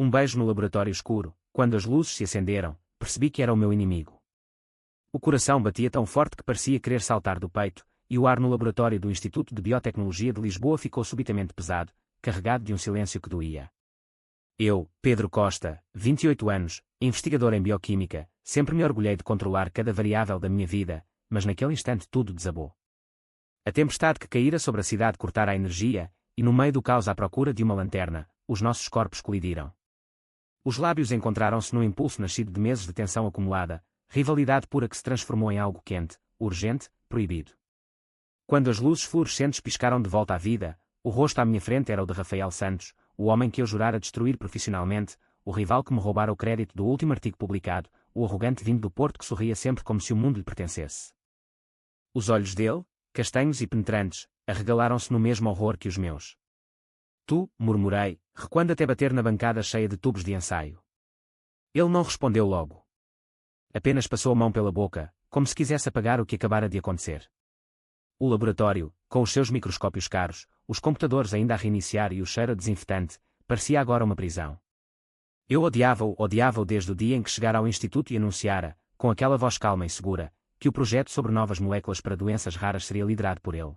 Um beijo no laboratório escuro. Quando as luzes se acenderam, percebi que era o meu inimigo. O coração batia tão forte que parecia querer saltar do peito, e o ar no laboratório do Instituto de Biotecnologia de Lisboa ficou subitamente pesado, carregado de um silêncio que doía. Eu, Pedro Costa, 28 anos, investigador em bioquímica, sempre me orgulhei de controlar cada variável da minha vida, mas naquele instante tudo desabou. A tempestade que caíra sobre a cidade cortara a energia, e no meio do caos à procura de uma lanterna, os nossos corpos colidiram. Os lábios encontraram-se num impulso nascido de meses de tensão acumulada, rivalidade pura que se transformou em algo quente, urgente, proibido. Quando as luzes fluorescentes piscaram de volta à vida, o rosto à minha frente era o de Rafael Santos, o homem que eu jurara destruir profissionalmente, o rival que me roubara o crédito do último artigo publicado, o arrogante vindo do Porto que sorria sempre como se o mundo lhe pertencesse. Os olhos dele, castanhos e penetrantes, arregalaram-se no mesmo horror que os meus. Tu, murmurei, recuando até bater na bancada cheia de tubos de ensaio. Ele não respondeu logo. Apenas passou a mão pela boca, como se quisesse apagar o que acabara de acontecer. O laboratório, com os seus microscópios caros, os computadores ainda a reiniciar e o cheiro a desinfetante, parecia agora uma prisão. Eu odiava-o desde o dia em que chegara ao instituto e anunciara, com aquela voz calma e segura, que o projeto sobre novas moléculas para doenças raras seria liderado por ele.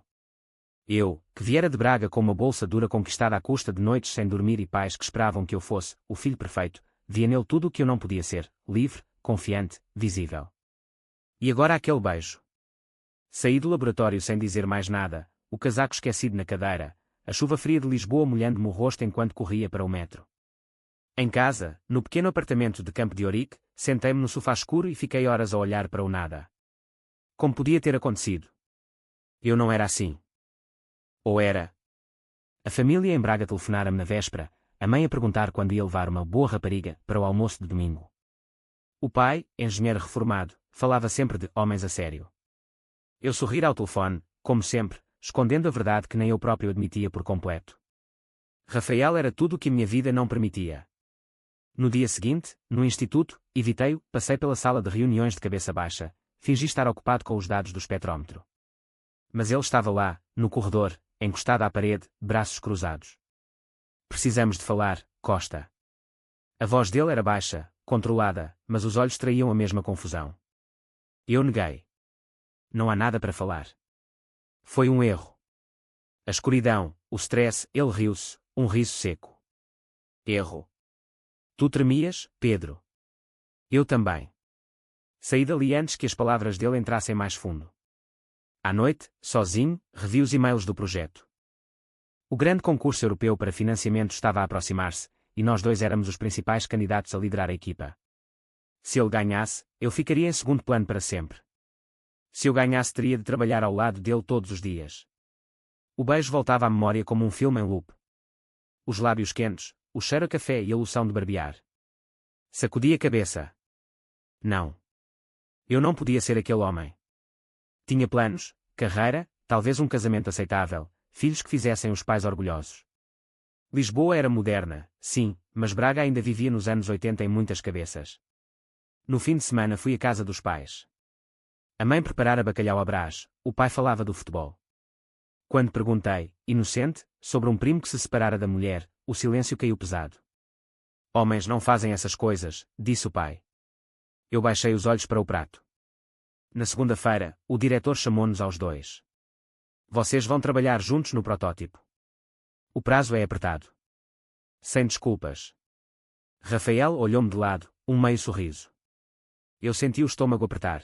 Eu, que viera de Braga com uma bolsa dura conquistada à custa de noites sem dormir e pais que esperavam que eu fosse o filho perfeito, via nele tudo o que eu não podia ser, livre, confiante, visível. E agora aquele beijo. Saí do laboratório sem dizer mais nada, o casaco esquecido na cadeira, a chuva fria de Lisboa molhando-me o rosto enquanto corria para o metro. Em casa, no pequeno apartamento de Campo de Ourique, sentei-me no sofá escuro e fiquei horas a olhar para o nada. Como podia ter acontecido? Eu não era assim. Ou era? A família em Braga telefonara-me na véspera, a mãe a perguntar quando ia levar uma boa rapariga para o almoço de domingo. O pai, engenheiro reformado, falava sempre de homens a sério. Eu sorrira ao telefone, como sempre, escondendo a verdade que nem eu próprio admitia por completo. Rafael era tudo o que a minha vida não permitia. No dia seguinte, no instituto, evitei-o, passei pela sala de reuniões de cabeça baixa, fingi estar ocupado com os dados do espectrómetro. Mas ele estava lá, no corredor, encostado à parede, braços cruzados. Precisamos de falar, Costa. A voz dele era baixa, controlada, mas os olhos traíam a mesma confusão. Eu neguei. Não há nada para falar. Foi um erro. A escuridão, o stress, ele riu-se, um riso seco. Erro. Tu tremias, Pedro. Eu também. Saí dali antes que as palavras dele entrassem mais fundo. À noite, sozinho, revi os e-mails do projeto. O grande concurso europeu para financiamento estava a aproximar-se, e nós dois éramos os principais candidatos a liderar a equipa. Se ele ganhasse, eu ficaria em segundo plano para sempre. Se eu ganhasse, teria de trabalhar ao lado dele todos os dias. O beijo voltava à memória como um filme em loop. Os lábios quentes, o cheiro a café e a loção de barbear. Sacudi a cabeça. Não. Eu não podia ser aquele homem. Tinha planos, carreira, talvez um casamento aceitável, filhos que fizessem os pais orgulhosos. Lisboa era moderna, sim, mas Braga ainda vivia nos anos 80 em muitas cabeças. No fim de semana fui à casa dos pais. A mãe preparara bacalhau à Brás, o pai falava do futebol. Quando perguntei, inocente, sobre um primo que se separara da mulher, o silêncio caiu pesado. Homens não fazem essas coisas, disse o pai. Eu baixei os olhos para o prato. Na segunda-feira, o diretor chamou-nos aos dois. Vocês vão trabalhar juntos no protótipo. O prazo é apertado. Sem desculpas. Rafael olhou-me de lado, um meio sorriso. Eu senti o estômago apertar.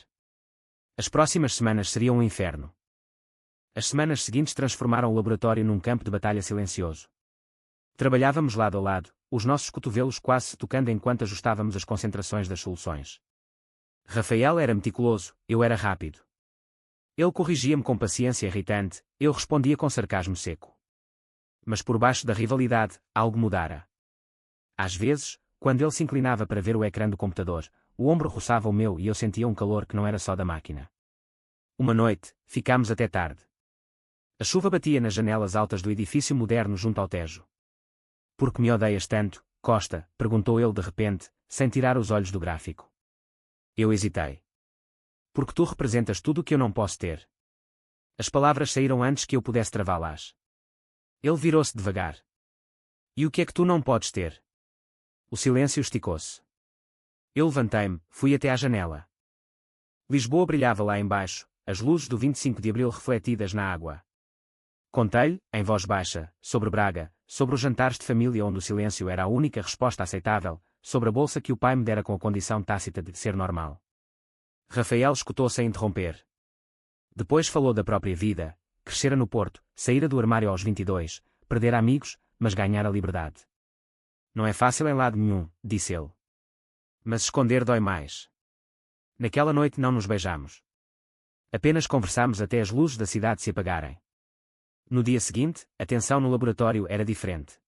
As próximas semanas seriam um inferno. As semanas seguintes transformaram o laboratório num campo de batalha silencioso. Trabalhávamos lado a lado, os nossos cotovelos quase se tocando enquanto ajustávamos as concentrações das soluções. Rafael era meticuloso, eu era rápido. Ele corrigia-me com paciência irritante, eu respondia com sarcasmo seco. Mas por baixo da rivalidade, algo mudara. Às vezes, quando ele se inclinava para ver o ecrã do computador, o ombro roçava o meu e eu sentia um calor que não era só da máquina. Uma noite, ficámos até tarde. A chuva batia nas janelas altas do edifício moderno junto ao Tejo. Por que me odeias tanto, Costa? Perguntou ele de repente, sem tirar os olhos do gráfico. Eu hesitei. Porque tu representas tudo o que eu não posso ter. As palavras saíram antes que eu pudesse travá-las. Ele virou-se devagar. E o que é que tu não podes ter? O silêncio esticou-se. Eu levantei-me, fui até à janela. Lisboa brilhava lá embaixo, as luzes do 25 de abril refletidas na água. Contei-lhe, em voz baixa, sobre Braga, sobre os jantares de família onde o silêncio era a única resposta aceitável, sobre a bolsa que o pai me dera com a condição tácita de ser normal. Rafael escutou sem interromper. Depois falou da própria vida, crescera no Porto, saíra do armário aos 22, perdera amigos, mas ganhara a liberdade. Não é fácil em lado nenhum, disse ele. Mas esconder dói mais. Naquela noite não nos beijamos. Apenas conversámos até as luzes da cidade se apagarem. No dia seguinte, a tensão no laboratório era diferente.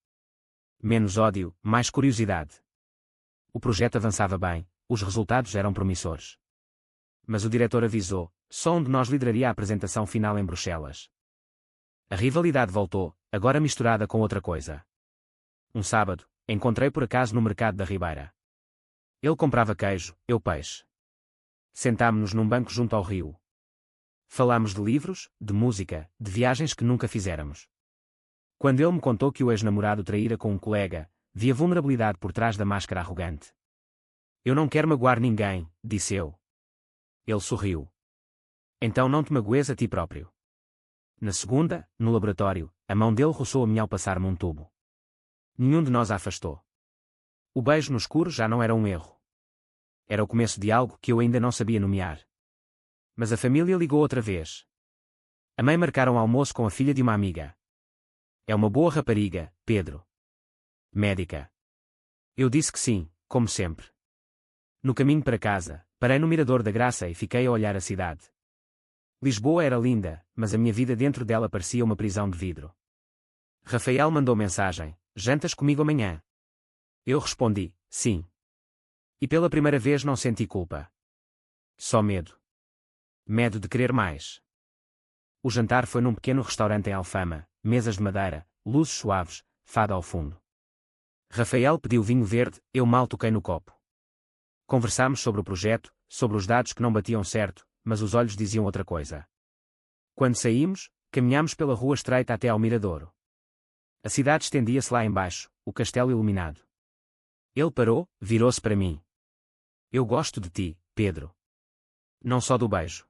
Menos ódio, mais curiosidade. O projeto avançava bem, os resultados eram promissores. Mas o diretor avisou, só um de nós lideraria a apresentação final em Bruxelas. A rivalidade voltou, agora misturada com outra coisa. Um sábado, encontrei por acaso no mercado da Ribeira. Ele comprava queijo, eu peixe. Sentámo-nos num banco junto ao rio. Falámos de livros, de música, de viagens que nunca fizéramos. Quando ele me contou que o ex-namorado traíra com um colega, vi a vulnerabilidade por trás da máscara arrogante. Eu não quero magoar ninguém, disse eu. Ele sorriu. Então não te magoes a ti próprio. Na segunda, no laboratório, a mão dele roçou a minha ao passar-me um tubo. Nenhum de nós a afastou. O beijo no escuro já não era um erro. Era o começo de algo que eu ainda não sabia nomear. Mas a família ligou outra vez. A mãe marcaram almoço com a filha de uma amiga. É uma boa rapariga, Pedro. Médica. Eu disse que sim, como sempre. No caminho para casa, parei no Mirador da Graça e fiquei a olhar a cidade. Lisboa era linda, mas a minha vida dentro dela parecia uma prisão de vidro. Rafael mandou mensagem, jantas comigo amanhã? Eu respondi, sim. E pela primeira vez não senti culpa. Só medo. Medo de querer mais. O jantar foi num pequeno restaurante em Alfama, mesas de madeira, luzes suaves, fado ao fundo. Rafael pediu vinho verde, eu mal toquei no copo. Conversámos sobre o projeto, sobre os dados que não batiam certo, mas os olhos diziam outra coisa. Quando saímos, caminhámos pela rua estreita até ao Miradouro. A cidade estendia-se lá embaixo, o castelo iluminado. Ele parou, virou-se para mim. Eu gosto de ti, Pedro. Não só do beijo.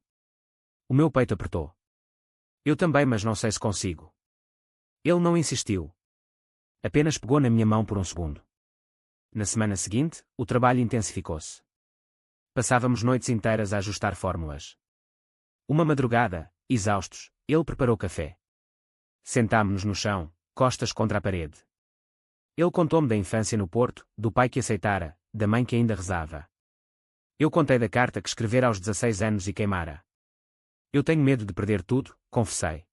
O meu peito apertou. Eu também, mas não sei se consigo. Ele não insistiu. Apenas pegou na minha mão por um segundo. Na semana seguinte, o trabalho intensificou-se. Passávamos noites inteiras a ajustar fórmulas. Uma madrugada, exaustos, ele preparou café. Sentámo-nos no chão, costas contra a parede. Ele contou-me da infância no Porto, do pai que aceitara, da mãe que ainda rezava. Eu contei da carta que escrevera aos 16 anos e queimara. Eu tenho medo de perder tudo, confessei.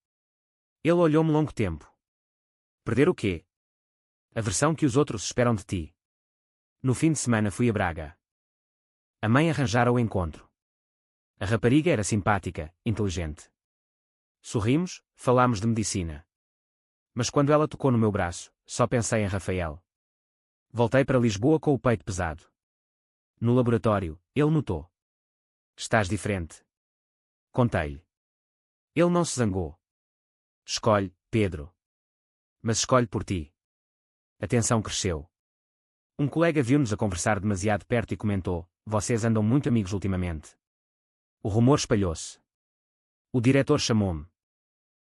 Ele olhou-me longo tempo. Perder o quê? A versão que os outros esperam de ti. No fim de semana fui a Braga. A mãe arranjara o encontro. A rapariga era simpática, inteligente. Sorrimos, falámos de medicina. Mas quando ela tocou no meu braço, só pensei em Rafael. Voltei para Lisboa com o peito pesado. No laboratório, ele notou. Estás diferente. Contei-lhe. Ele não se zangou. Escolhe, Pedro. Mas escolhe por ti. A tensão cresceu. Um colega viu-nos a conversar demasiado perto e comentou, vocês andam muito amigos ultimamente. O rumor espalhou-se. O diretor chamou-me.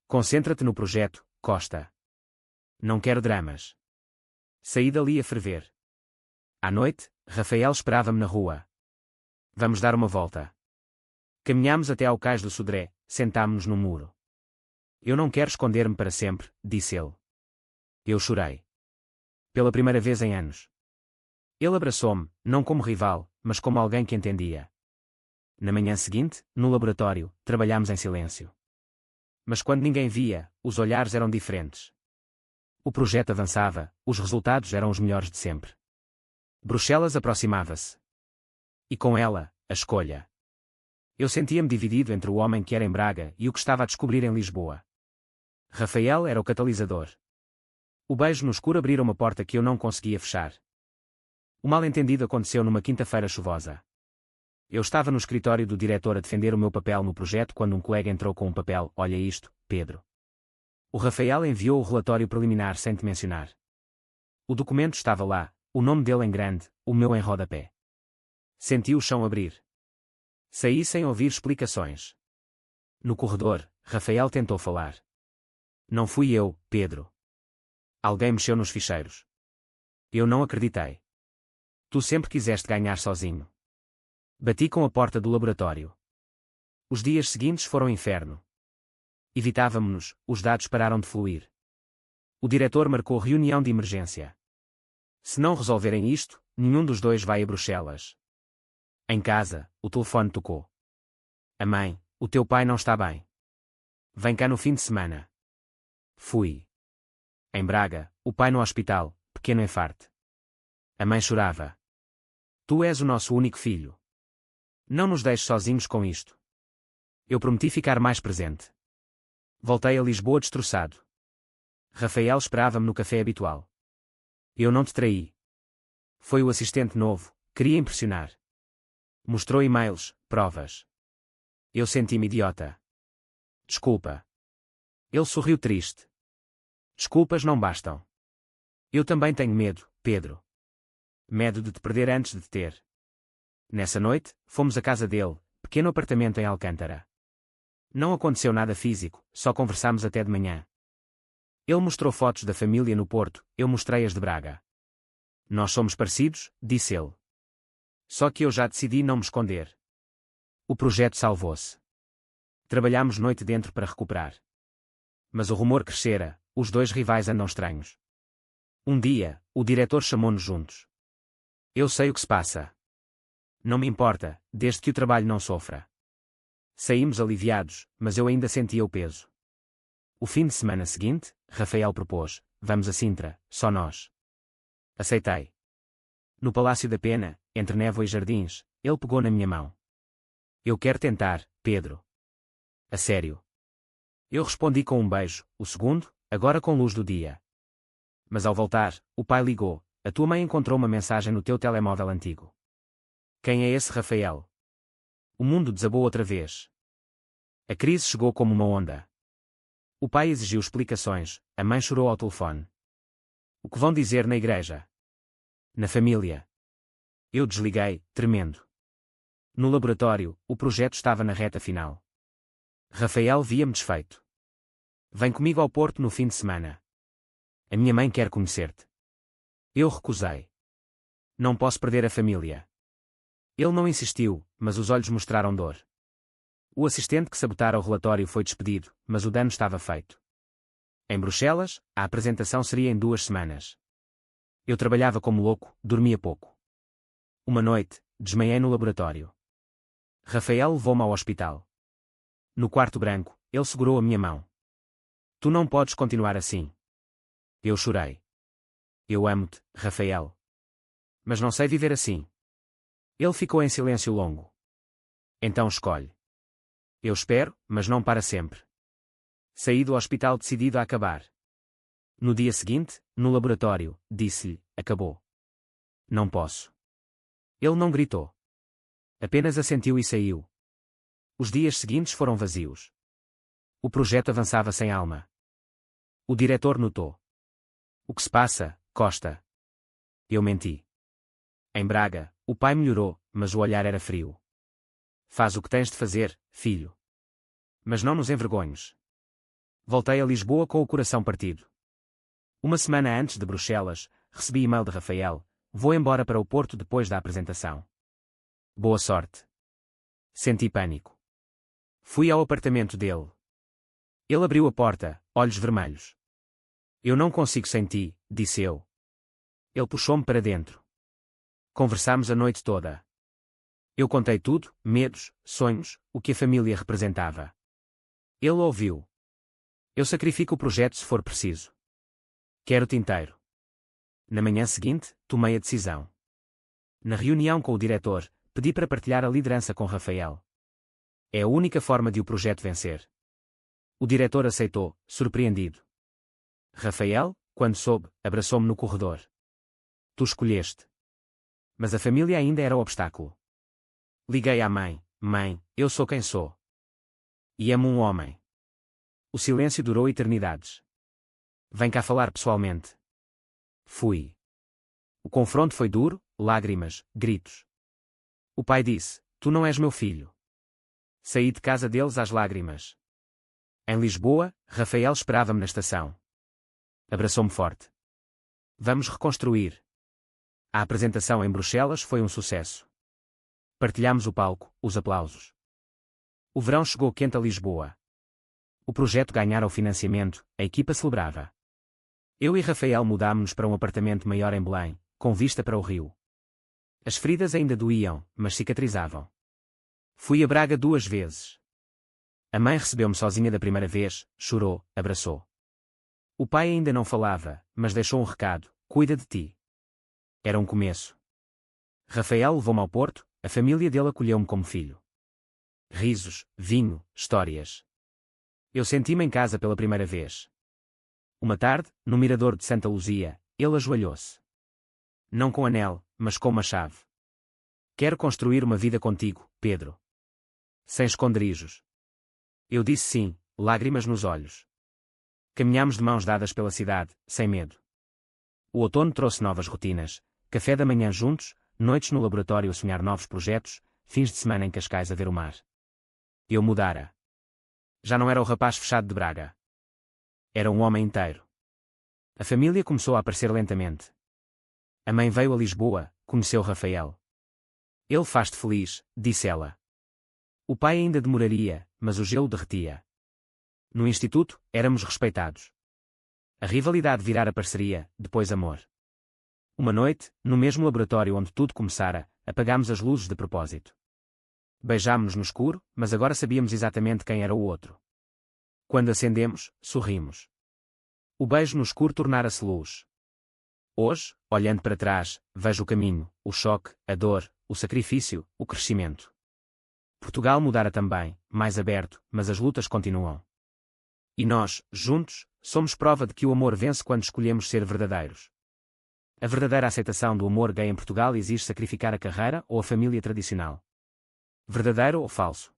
Concentra-te no projeto, Costa. Não quero dramas. Saí dali a ferver. À noite, Rafael esperava-me na rua. Vamos dar uma volta. Caminhámos até ao cais do Sodré, sentámo-nos no muro. Eu não quero esconder-me para sempre, disse ele. Eu chorei. Pela primeira vez em anos. Ele abraçou-me, não como rival, mas como alguém que entendia. Na manhã seguinte, no laboratório, trabalhámos em silêncio. Mas quando ninguém via, os olhares eram diferentes. O projeto avançava, os resultados eram os melhores de sempre. Bruxelas aproximava-se. E com ela, a escolha. Eu sentia-me dividido entre o homem que era em Braga e o que estava a descobrir em Lisboa. Rafael era o catalisador. O beijo no escuro abrira uma porta que eu não conseguia fechar. O mal-entendido aconteceu numa quinta-feira chuvosa. Eu estava no escritório do diretor a defender o meu papel no projeto quando um colega entrou com um papel, olha isto, Pedro. O Rafael enviou o relatório preliminar sem te mencionar. O documento estava lá, o nome dele em grande, o meu em rodapé. Senti o chão abrir. Saí sem ouvir explicações. No corredor, Rafael tentou falar. Não fui eu, Pedro. Alguém mexeu nos ficheiros. Eu não acreditei. Tu sempre quiseste ganhar sozinho. Bati com a porta do laboratório. Os dias seguintes foram inferno. Evitávamo-nos, os dados pararam de fluir. O diretor marcou reunião de emergência. Se não resolverem isto, nenhum dos dois vai a Bruxelas. Em casa, o telefone tocou. A mãe, o teu pai não está bem. Vem cá no fim de semana. Fui. Em Braga, o pai no hospital, pequeno infarto. A mãe chorava. Tu és o nosso único filho. Não nos deixes sozinhos com isto. Eu prometi ficar mais presente. Voltei a Lisboa destroçado. Rafael esperava-me no café habitual. Eu não te traí. Foi o assistente novo, queria impressionar. Mostrou e-mails, provas. Eu senti-me idiota. Desculpa. Ele sorriu triste. Desculpas não bastam. Eu também tenho medo, Pedro. Medo de te perder antes de te ter. Nessa noite, fomos à casa dele, pequeno apartamento em Alcântara. Não aconteceu nada físico, só conversámos até de manhã. Ele mostrou fotos da família no Porto, eu mostrei as de Braga. Nós somos parecidos, disse ele. Só que eu já decidi não me esconder. O projeto salvou-se. Trabalhámos noite dentro para recuperar. Mas o rumor crescera, os dois rivais andam estranhos. Um dia, o diretor chamou-nos juntos. Eu sei o que se passa. Não me importa, desde que o trabalho não sofra. Saímos aliviados, mas eu ainda sentia o peso. O fim de semana seguinte, Rafael propôs, vamos a Sintra, só nós. Aceitei. No Palácio da Pena, entre névoa e jardins, ele pegou na minha mão. Eu quero tentar, Pedro. A sério. Eu respondi com um beijo, o segundo, agora com luz do dia. Mas ao voltar, o pai ligou, a tua mãe encontrou uma mensagem no teu telemóvel antigo. Quem é esse Rafael? O mundo desabou outra vez. A crise chegou como uma onda. O pai exigiu explicações, a mãe chorou ao telefone. O que vão dizer na igreja? Na família? Eu desliguei, tremendo. No laboratório, o projeto estava na reta final. Rafael via-me desfeito. Vem comigo ao Porto no fim de semana. A minha mãe quer conhecer-te. Eu recusei. Não posso perder a família. Ele não insistiu, mas os olhos mostraram dor. O assistente que sabotara o relatório foi despedido, mas o dano estava feito. Em Bruxelas, a apresentação seria em 2 semanas. Eu trabalhava como louco, dormia pouco. Uma noite, desmaiei no laboratório. Rafael levou-me ao hospital. No quarto branco, ele segurou a minha mão. Tu não podes continuar assim. Eu chorei. Eu amo-te, Rafael. Mas não sei viver assim. Ele ficou em silêncio longo. Então escolhe. Eu espero, mas não para sempre. Saí do hospital decidido a acabar. No dia seguinte, no laboratório, disse-lhe, acabou. Não posso. Ele não gritou. Apenas assentiu e saiu. Os dias seguintes foram vazios. O projeto avançava sem alma. O diretor notou. O que se passa, Costa? Eu menti. Em Braga, o pai melhorou, mas o olhar era frio. Faz o que tens de fazer, filho. Mas não nos envergonhes. Voltei a Lisboa com o coração partido. Uma semana antes de Bruxelas, recebi e-mail de Rafael, vou embora para o Porto depois da apresentação. Boa sorte. Senti pânico. Fui ao apartamento dele. Ele abriu a porta, olhos vermelhos. Eu não consigo sem ti, disse eu. Ele puxou-me para dentro. Conversámos a noite toda. Eu contei tudo, medos, sonhos, o que a família representava. Ele ouviu. Eu sacrifico o projeto se for preciso. Quero-te inteiro. Na manhã seguinte, tomei a decisão. Na reunião com o diretor, pedi para partilhar a liderança com Rafael. É a única forma de o projeto vencer. O diretor aceitou, surpreendido. Rafael, quando soube, abraçou-me no corredor. Tu escolheste. Mas a família ainda era o obstáculo. Liguei à mãe, mãe, eu sou quem sou. E amo um homem. O silêncio durou eternidades. Vem cá falar pessoalmente. Fui. O confronto foi duro, lágrimas, gritos. O pai disse: "Tu não és meu filho." Saí de casa deles às lágrimas. Em Lisboa, Rafael esperava-me na estação. Abraçou-me forte. "Vamos reconstruir." A apresentação em Bruxelas foi um sucesso. Partilhámos o palco, os aplausos. O verão chegou quente a Lisboa. O projeto ganhara o financiamento, a equipa celebrava. Eu e Rafael mudámos-nos para um apartamento maior em Belém, com vista para o rio. As feridas ainda doíam, mas cicatrizavam. Fui a Braga 2 vezes. A mãe recebeu-me sozinha da primeira vez, chorou, abraçou. O pai ainda não falava, mas deixou um recado: "Cuida de ti." Era um começo. Rafael levou-me ao Porto, a família dele acolheu-me como filho. Risos, vinho, histórias. Eu senti-me em casa pela primeira vez. Uma tarde, no mirador de Santa Luzia, ele ajoelhou-se. "Não com anel, mas com uma chave. Quero construir uma vida contigo, Pedro." Sem esconderijos. Eu disse sim, lágrimas nos olhos. Caminhámos de mãos dadas pela cidade, sem medo. O outono trouxe novas rotinas, café da manhã juntos, noites no laboratório a sonhar novos projetos, fins de semana em Cascais a ver o mar. Eu mudara. Já não era o rapaz fechado de Braga. Era um homem inteiro. A família começou a aparecer lentamente. A mãe veio a Lisboa, conheceu Rafael. "Ele faz-te feliz", disse ela. O pai ainda demoraria, mas o gelo derretia. No instituto, éramos respeitados. A rivalidade virara parceria, depois amor. Uma noite, no mesmo laboratório onde tudo começara, apagámos as luzes de propósito. Beijámos-nos no escuro, mas agora sabíamos exatamente quem era o outro. Quando acendemos, sorrimos. O beijo no escuro tornara-se luz. Hoje, olhando para trás, vejo o caminho, o choque, a dor, o sacrifício, o crescimento. Portugal mudara também, mais aberto, mas as lutas continuam. E nós, juntos, somos prova de que o amor vence quando escolhemos ser verdadeiros. A verdadeira aceitação do amor gay em Portugal exige sacrificar a carreira ou a família tradicional. Verdadeiro ou falso?